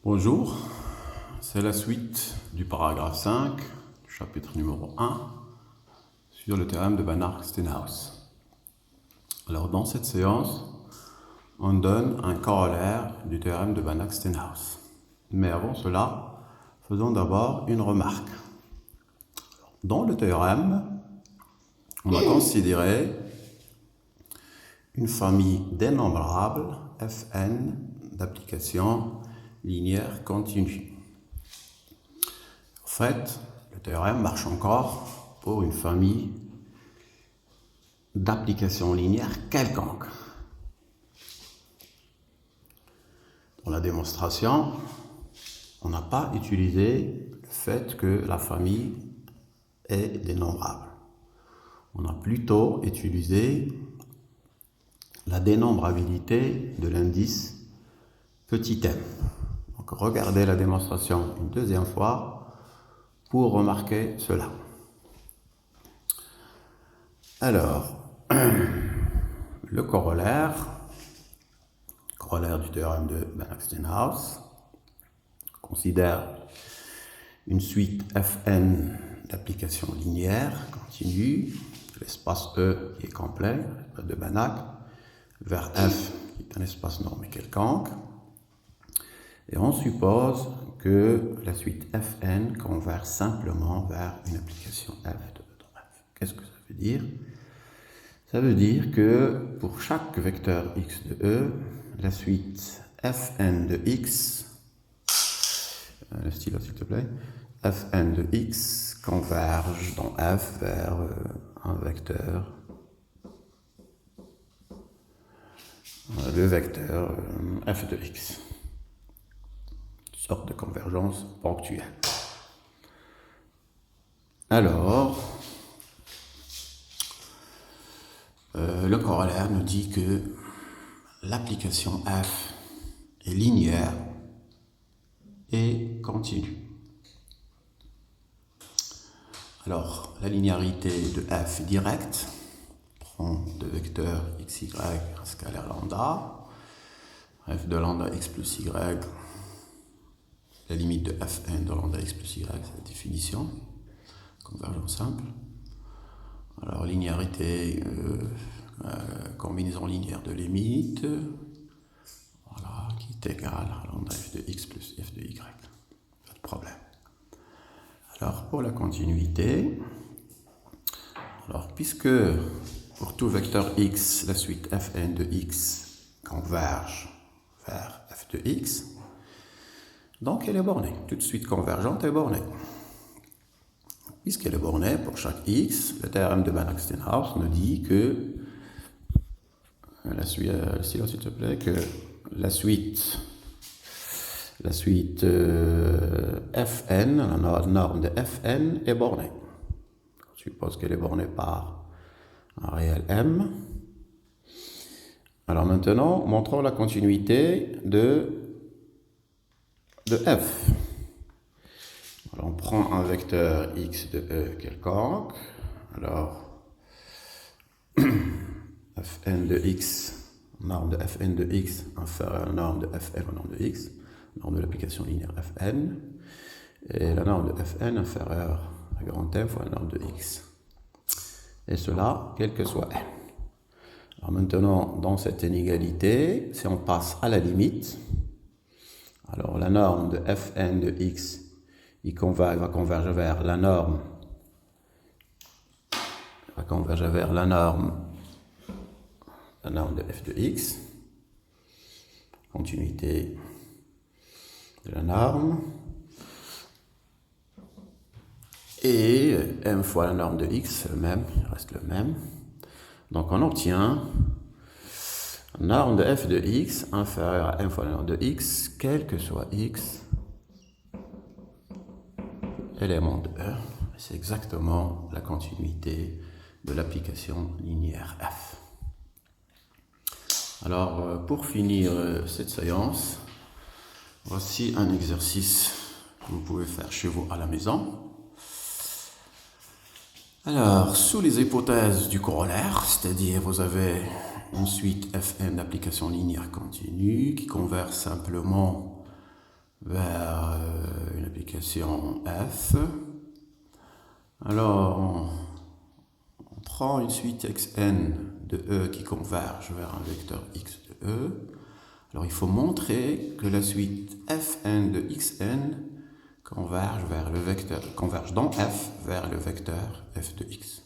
Bonjour, c'est la suite du paragraphe 5, du chapitre numéro 1, sur le théorème de Banach-Steenhaus. Alors dans cette séance, on donne un corollaire du théorème de Banach-Steenhaus. Mais avant cela, faisons d'abord une remarque. Dans le théorème, on a considéré une famille dénombrable, Fn, d'applications linéaires continues. En fait, le théorème marche encore pour une famille d'applications linéaires quelconques. Dans la démonstration, on n'a pas utilisé le fait que la famille est dénombrable. On a plutôt utilisé la dénombrabilité de l'indice petit m. Donc regardez la démonstration une deuxième fois pour remarquer cela. Alors, le corollaire du théorème de Banach-Steenhaus considère une suite Fn d'applications linéaires continues, l'espace E qui est complet, de Banach, vers F qui est un espace normé quelconque, et on suppose que la suite Fn converge simplement vers une application F de E dans F. Qu'est-ce que ça veut dire? Ça veut dire que pour chaque vecteur x de E, la suite Fn de x, le stylo s'il te plaît, Fn de x converge dans F vers un vecteur, le vecteur f de x. Sorte de convergence ponctuelle. Alors, le corollaire nous dit que l'application f est linéaire et continue. Alors, la linéarité de f est directe. On prend deux vecteurs x, y, un scalaire lambda. F de lambda x plus y, la limite de Fn de lambda x plus y, c'est la définition. Convergence simple. Alors, linéarité, combinaison linéaire de limites, voilà, qui est égale à lambda f de x plus f de y. Pas de problème. Alors, pour la continuité, alors, puisque pour tout vecteur x, la suite Fn de x converge vers f de x, donc elle est bornée, toute suite convergente est bornée. Puisqu'elle est bornée pour chaque x, le théorème de Banach-Steenhaus nous dit que s'il te plaît, que la suite Fn, la norme de Fn est bornée. On suppose qu'elle est bornée par un réel m. Alors maintenant, montrons la continuité de f. Alors on prend un vecteur x de E quelconque. Alors, Fn de x, norme de Fn de x inférieure à la norme de Fn aux norme de x, norme de l'application linéaire Fn, et la norme de Fn inférieure à grand M fois la norme de x. Et cela, quel que soit n. Alors maintenant, dans cette inégalité, si on passe à la limite, alors la norme de Fn de x va converger vers la norme, de f de x, continuité de la norme, et m fois la norme de x, le même, il reste le même. Donc on obtient la norme de f de x inférieure à m fois la norme de x, quel que soit x, élément de E. C'est exactement la continuité de l'application linéaire f. Alors, pour finir cette séance, voici un exercice que vous pouvez faire chez vous à la maison. Alors, sous les hypothèses du corollaire, c'est-à-dire vous avez une suite Fn d'applications linéaires continues qui converge simplement vers une application f. Alors, on prend une suite xn de e qui converge vers un vecteur x de e. Alors, il faut montrer que la suite fn de xn converge dans f vers le vecteur f de x.